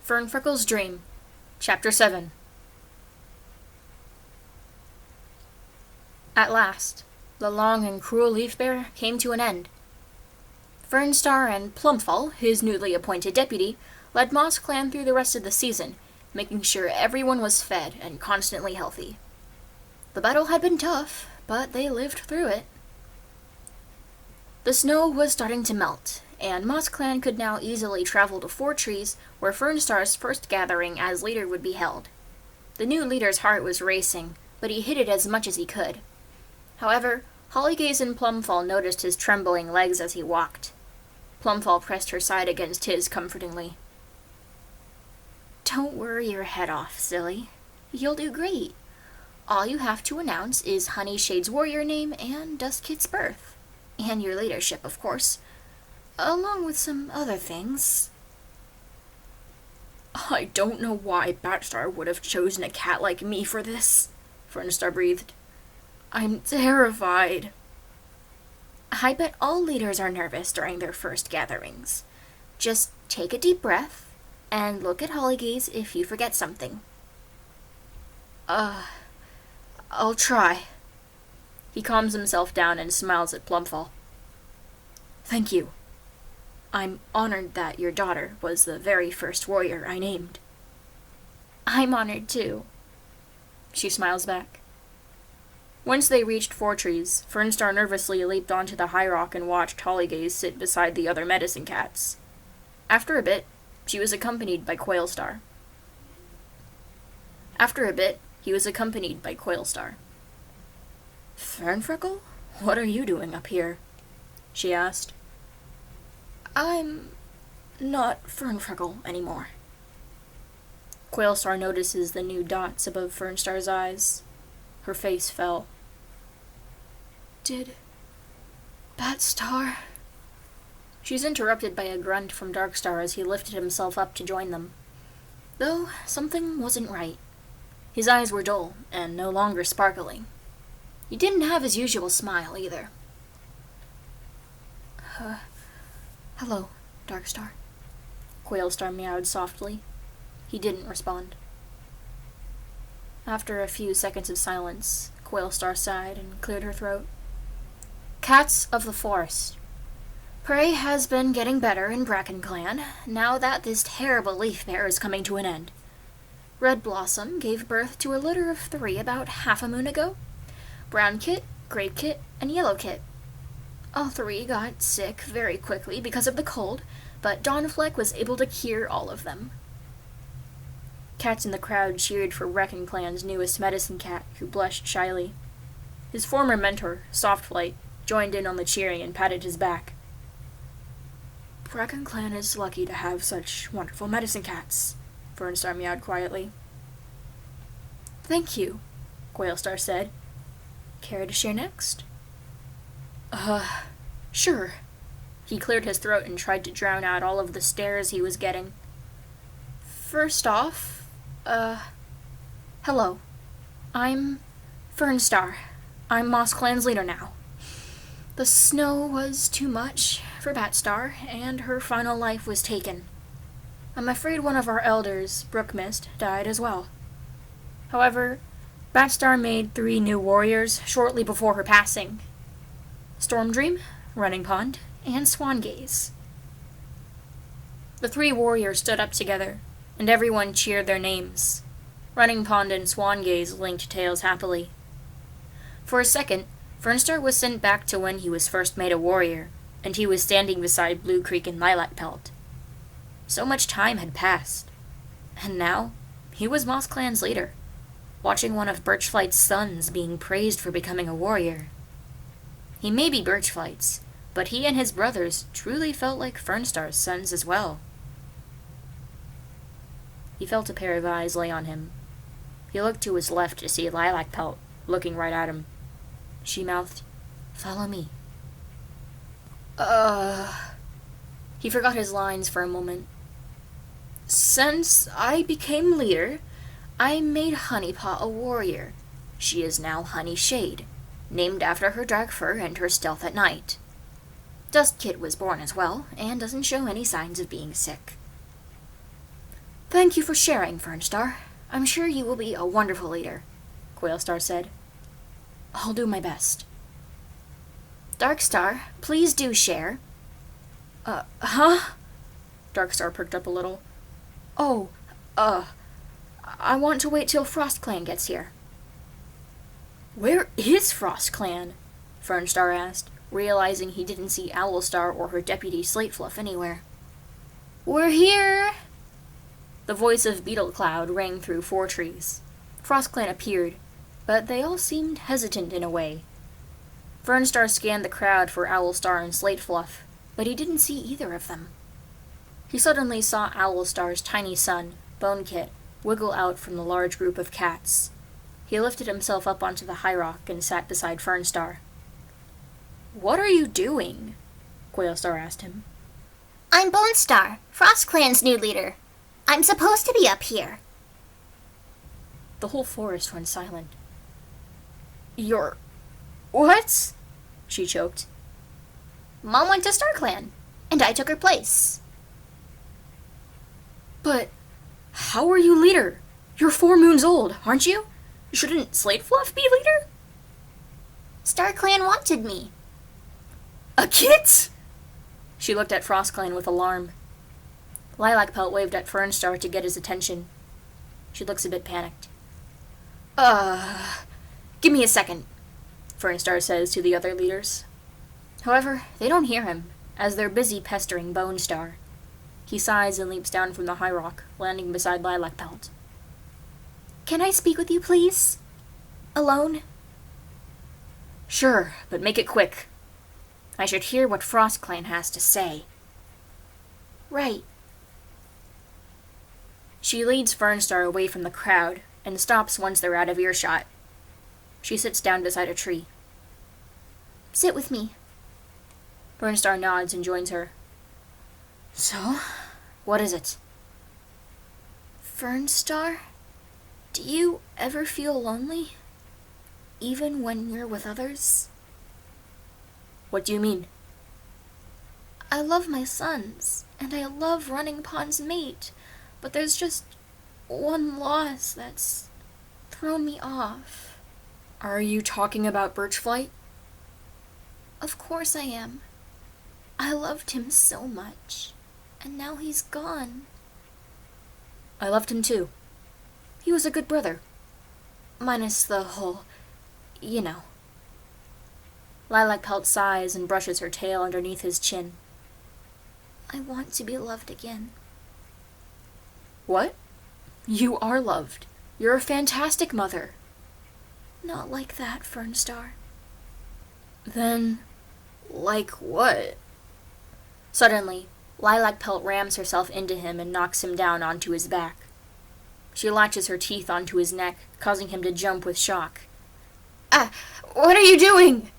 Fernfreckle's Dream, Chapter 7. At last, the long and cruel leaf bear came to an end. Fernstar and Plumfall, his newly appointed deputy, led Moss Clan through the rest of the season, making sure everyone was fed and constantly healthy. The battle had been tough, but they lived through it. The snow was starting to melt, and Moss Clan could now easily travel to Four Trees, where Fernstar's first gathering as leader would be held. The new leader's heart was racing, but he hid it as much as he could. However, Hollygaze and Plumfall noticed his trembling legs as he walked. Plumfall pressed her side against his comfortingly. "Don't worry your head off, silly. You'll do great. All you have to announce is Honeyshade's warrior name and Dustkit's birth. And your leadership, of course. Along with some other things." "I don't know why Batstar would have chosen a cat like me for this," Fernstar breathed. "I'm terrified." "I bet all leaders are nervous during their first gatherings. Just take a deep breath, and look at Hollygaze if you forget something." I'll try." He calms himself down and smiles at Plumfall. "Thank you. I'm honored that your daughter was the very first warrior I named." "I'm honored too." She smiles back. Once they reached Four Trees, Fernstar nervously leaped onto the high rock and watched Hollygaze sit beside the other medicine cats. After a bit, he was accompanied by Quailstar. "Fernfreckle, what are you doing up here?" she asked. "I'm not Fernfreckle anymore." Quailstar notices the new dots above Fernstar's eyes. Her face fell. "Did Batstar?" She's interrupted by a grunt from Darkstar as he lifted himself up to join them. Though something wasn't right. His eyes were dull and no longer sparkling. He didn't have his usual smile either. Hello, Darkstar." Quailstar meowed softly. He didn't respond. After a few seconds of silence, Quailstar sighed and cleared her throat. "Cats of the forest. Prey has been getting better in Bracken Clan, now that this terrible leaf bear is coming to an end. Red Blossom gave birth to a litter of 3 about half a moon ago. Brown Kit, Gray Kit, and Yellow Kit. All 3 got sick very quickly because of the cold, but Dawnfleck was able to cure all of them." Cats in the crowd cheered for Bracken Clan's newest medicine cat, who blushed shyly. His former mentor, Softflight, joined in on the cheering and patted his back. "Bracken Clan is lucky to have such wonderful medicine cats," Fernstar meowed quietly. "Thank you," Quailstar said. "Care to share next?" Sure." He cleared his throat and tried to drown out all of the stares he was getting. "First off, hello. I'm Fernstar. I'm Moss Clan's leader now. The snow was too much for Batstar, and her final life was taken. I'm afraid one of our elders, Brookmist, died as well. However, Batstar made 3 new warriors shortly before her passing. Stormdream, Running Pond, and Swangaze." The 3 warriors stood up together, and everyone cheered their names. Running Pond and Swangaze linked tails happily. For a second, Fernstar was sent back to when he was first made a warrior, and he was standing beside Blue Creek and Lilac Pelt. So much time had passed, and now he was Moss Clan's leader, watching one of Birchflight's sons being praised for becoming a warrior. He may be Birchflight's, but he and his brothers truly felt like Fernstar's sons as well. He felt a pair of eyes lay on him. He looked to his left to see Lilac Pelt, looking right at him. She mouthed, "Follow me." He forgot his lines for a moment. "Since I became leader, I made Honeypaw a warrior. She is now Honeyshade, named after her dark fur and her stealth at night. Dustkit was born as well, and doesn't show any signs of being sick." Thank you for sharing, Fernstar. I'm sure you will be a wonderful leader, Quailstar said. I'll do my best. Darkstar, please do share. Huh? Darkstar perked up a little. Oh, I want to wait till FrostClan gets here. Where is FrostClan? Fernstar asked, realizing he didn't see Owlstar or her deputy Slatefluff anywhere. We're here! The voice of Beetlecloud rang through 4 trees. FrostClan appeared, but they all seemed hesitant in a way. Fernstar scanned the crowd for Owlstar and Slatefluff, but he didn't see either of them. He suddenly saw Owlstar's tiny son, Bonekit, wiggle out from the large group of cats. He lifted himself up onto the high rock and sat beside Fernstar. What are you doing? Quailstar asked him. I'm Bonestar, FrostClan's new leader. I'm supposed to be up here. The whole forest went silent. You're... what? She choked. Mom went to StarClan, and I took her place. But how are you leader? You're 4 moons old, aren't you? Shouldn't Slatefluff be leader? StarClan wanted me. A kit? She looked at FrostClan with alarm. Lilacpelt waved at Fernstar to get his attention. She looks a bit panicked. Give me a second, Fernstar says to the other leaders. However, they don't hear him, as they're busy pestering Bonestar. He sighs and leaps down from the high rock, landing beside Lilacpelt. Can I speak with you, please? Alone? Sure, but make it quick. I should hear what FrostClan has to say. Right. She leads Fernstar away from the crowd and stops once they're out of earshot. She sits down beside a tree. Sit with me. Fernstar nods and joins her. So, what is it? Fernstar, do you ever feel lonely? Even when you're with others? What do you mean? I love my sons, and I love running Pond's mate, but there's just one loss that's thrown me off. Are you talking about Birchflight? Of course I am. I loved him so much, and now he's gone. I loved him too. He was a good brother. Minus the whole, you know. Lilacpelt sighs and brushes her tail underneath his chin. I want to be loved again. What? You are loved. You're a fantastic mother. Not like that, Fernstar. Then, like what? Suddenly, Lilacpelt rams herself into him and knocks him down onto his back. She latches her teeth onto his neck, causing him to jump with shock. What are you doing?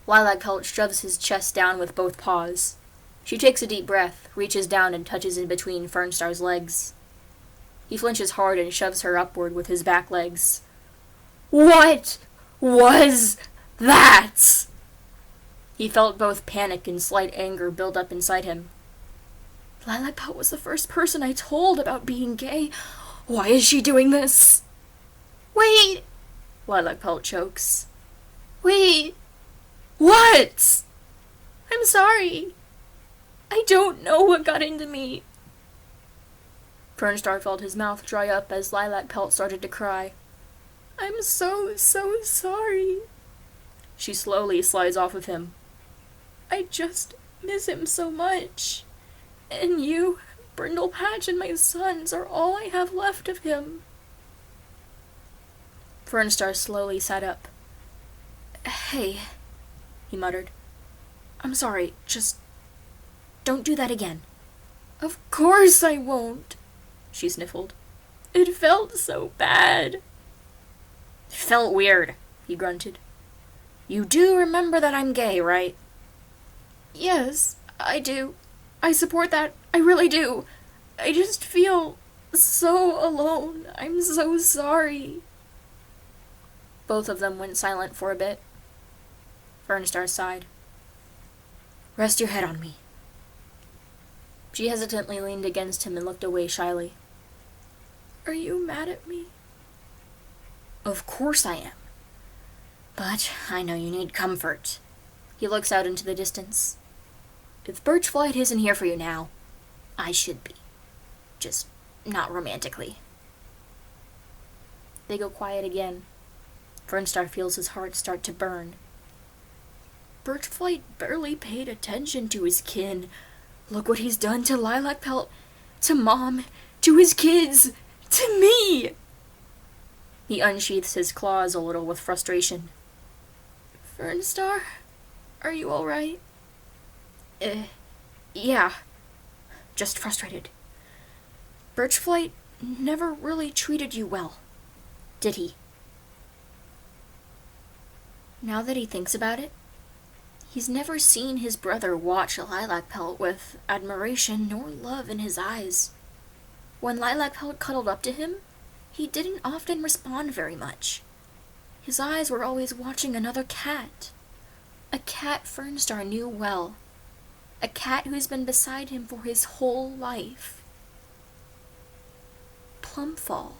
Lilacpelt shoves his chest down with both paws. She takes a deep breath, reaches down and touches in between Fernstar's legs. He flinches hard and shoves her upward with his back legs. What was that? He felt both panic and slight anger build up inside him. Lilacpelt was the first person I told about being gay. Why is she doing this? Wait! Lilacpelt chokes. Wait! What? I'm sorry. I don't know what got into me. Fernstar felt his mouth dry up as Lilacpelt started to cry. I'm so sorry. She slowly slides off of him. I just miss him so much. And you, Brindlepatch, and my sons are all I have left of him. Fernstar slowly sat up. Hey, he muttered. I'm sorry, just don't do that again. Of course I won't, she sniffled. It felt so bad. It felt weird, he grunted. You do remember that I'm gay, right? Yes, I do. I support that. I really do. I just feel so alone. I'm so sorry. Both of them went silent for a bit. Fernstar sighed. Rest your head on me. She hesitantly leaned against him and looked away shyly. Are you mad at me? Of course I am. But I know you need comfort. He looks out into the distance. If Birchflight isn't here for you now, I should be. Just not romantically. They go quiet again. Fernstar feels his heart start to burn. Birchflight barely paid attention to his kin. Look what he's done to Lilac Pelt, to Mom, to his kids, to me! He unsheaths his claws a little with frustration. Fernstar, are you alright? Yeah. Just frustrated. Birchflight never really treated you well, did he? Now that he thinks about it, he's never seen his brother watch Lilac Pelt with admiration nor love in his eyes. When Lilac Pelt cuddled up to him, he didn't often respond very much. His eyes were always watching another cat. A cat Fernstar knew well. A cat who's been beside him for his whole life. Plumfall.